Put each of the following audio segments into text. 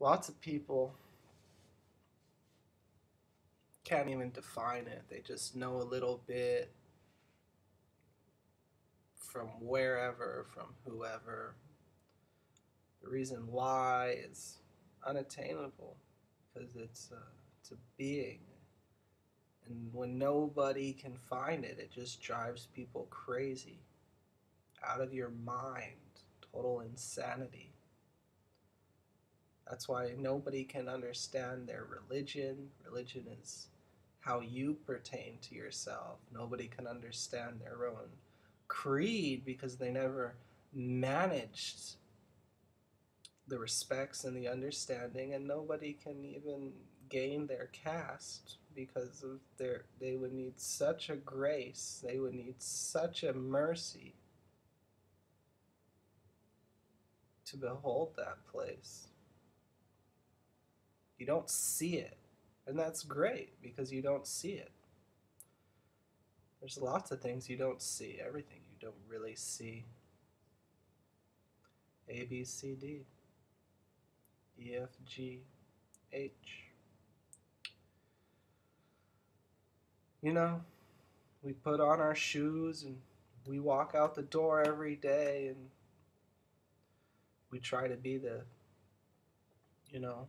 Lots of people can't even define it. They just know a little bit from wherever, from whoever. The reason why is unattainable because it's a being. And when nobody can find it, it just drives people crazy, out of your mind, total insanity. That's why nobody can understand their religion. Religion is how you pertain to yourself. Nobody can understand their own creed because they never managed the respects and the understanding, and nobody can even gain their caste because of they would need such a grace, they would need such a mercy to behold that place. You don't see it, and that's great because you don't see it. There's lots of things you don't see, everything you don't really see. A, B, C, D, E, F, G, H. You know, we put on our shoes and we walk out the door every day and we try to be the, you know,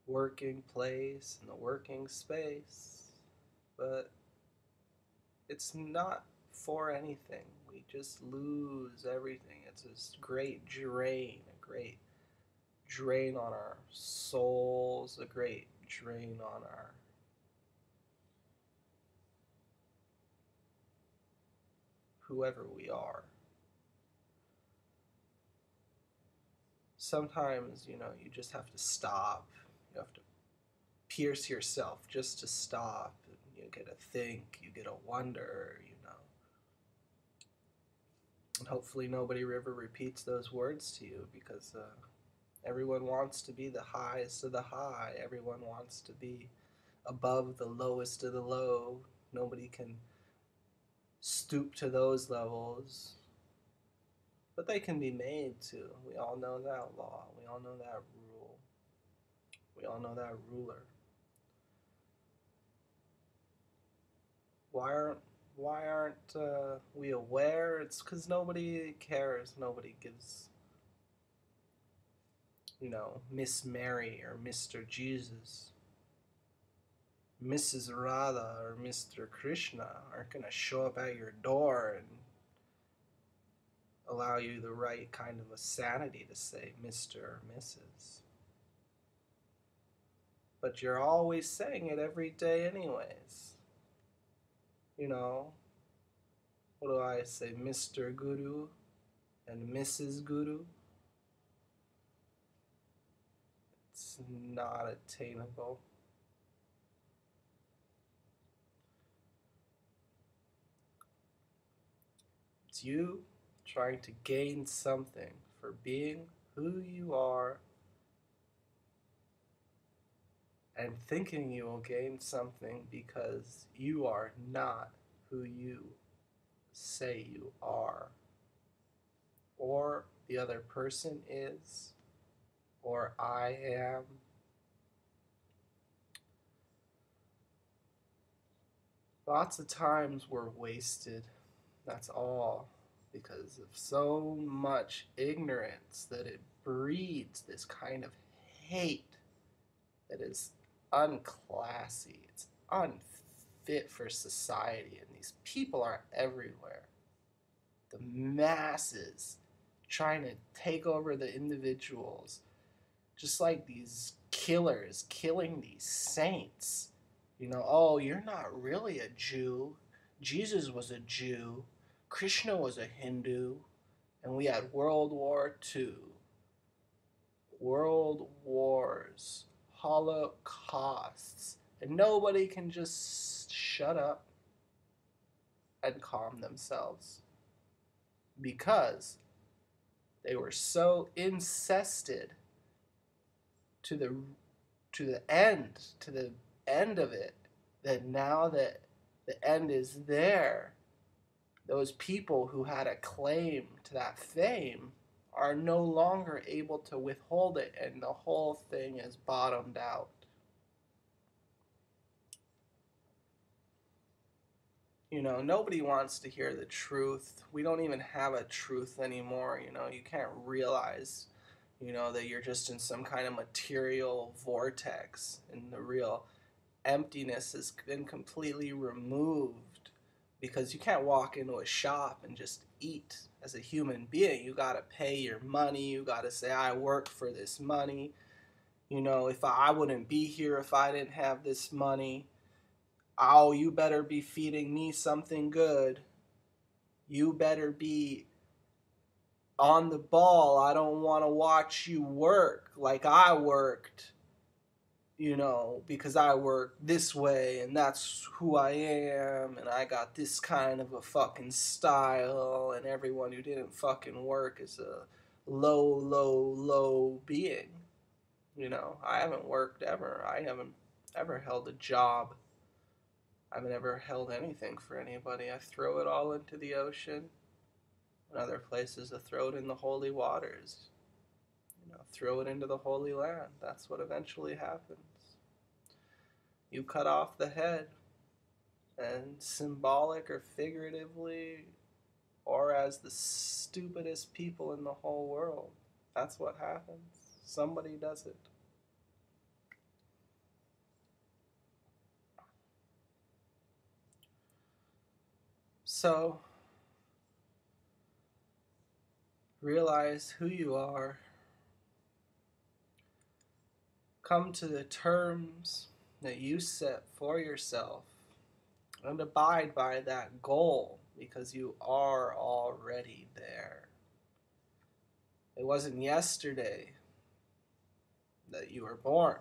working place and the working space, but it's not for anything. We just lose everything. It's this great drain, a great drain on our souls, a great drain on our whoever we are. Sometimes, you just have to stop. You have to pierce yourself just to stop. You get to think, you get to wonder. And hopefully nobody ever repeats those words to you because everyone wants to be the highest of the high. Everyone wants to be above the lowest of the low. Nobody can stoop to those levels, but they can be made to. We all know that law. We all know that rule. We all know that ruler. Why aren't we aware? It's because nobody cares. Nobody gives, Miss Mary or Mr. Jesus, Mrs. Radha or Mr. Krishna aren't going to show up at your door and allow you the right kind of a sanity to say Mr. or Mrs. But you're always saying it every day anyways. What do I say? Mr. Guru and Mrs. Guru? It's not attainable. It's you trying to gain something for being who you are and thinking you will gain something because you are not who you say you are, or the other person is, or I am. Lots of times we're wasted, that's all, because of so much ignorance that it breeds this kind of hate that is unclassy, it's unfit for society, and these people are everywhere. The masses trying to take over the individuals, just like these killers killing these saints. Oh, you're not really a Jew. Jesus was a Jew. Krishna was a Hindu. And we had World War II, world wars, holocausts. And nobody can just shut up and calm themselves because they were so incested to the end of it, that now that the end is there, those people who had a claim to that fame are no longer able to withhold it, and the whole thing is bottomed out. You know, nobody wants to hear the truth. We don't even have a truth anymore. You know, you can't realize, you know, that you're just in some kind of material vortex, and the real emptiness has been completely removed, because you can't walk into a shop and just eat as a human being. You got to pay your money. You got to say, I work for this money. You know, if I wouldn't be here if I didn't have this money. Oh, you better be feeding me something good. You better be on the ball. I don't want to watch you work like I worked, you know, because I work this way and that's who I am and I got this kind of a fucking style, and everyone who didn't fucking work is a low being. You know, I haven't worked ever. I haven't ever held a job. I haven't ever held anything for anybody. I throw it all into the ocean. In other places, I throw it in the holy waters. You know, throw it into the holy land. That's what eventually happens. You cut off the head, and symbolic or figuratively, or as the stupidest people in the whole world, that's what happens. Somebody does it. So, realize who you are. Come to the terms that you set for yourself and abide by that goal, because you are already there. It wasn't yesterday that you were born,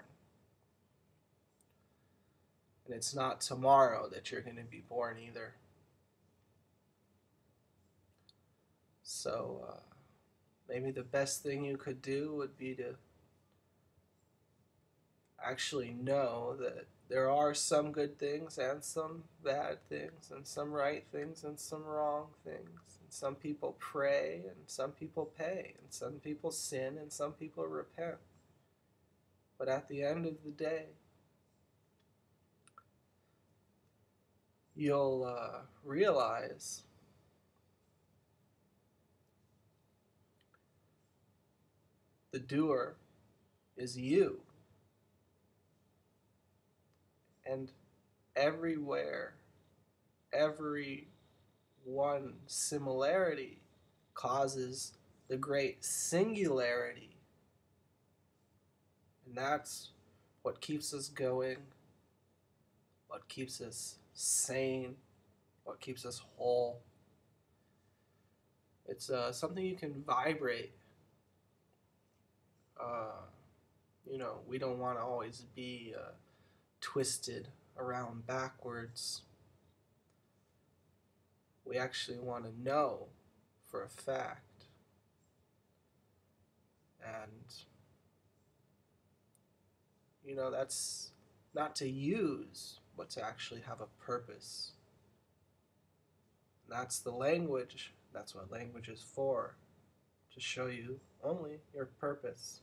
and it's not tomorrow that you're going to be born either. So maybe the best thing you could do would be to actually know that there are some good things and some bad things, and some right things and some wrong things. And some people pray and some people pay, and some people sin and some people repent. But at the end of the day, you'll realize the doer is you. And everywhere, every one similarity causes the great singularity. And that's what keeps us going, what keeps us sane, what keeps us whole. It's something you can vibrate. Uh, you know, we don't want to always be twisted around backwards. We actually want to know for a fact. And, you know, that's not to use, but to actually have a purpose. And that's the language. That's what language is for, to show you only your purpose.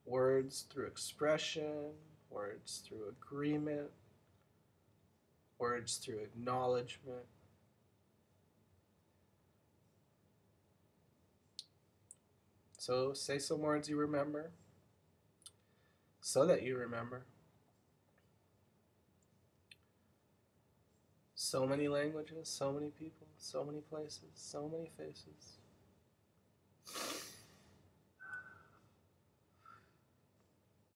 Words through expression, words through agreement, words through acknowledgement. So say some words you remember, so that you remember. So many languages, so many people, so many places, so many faces.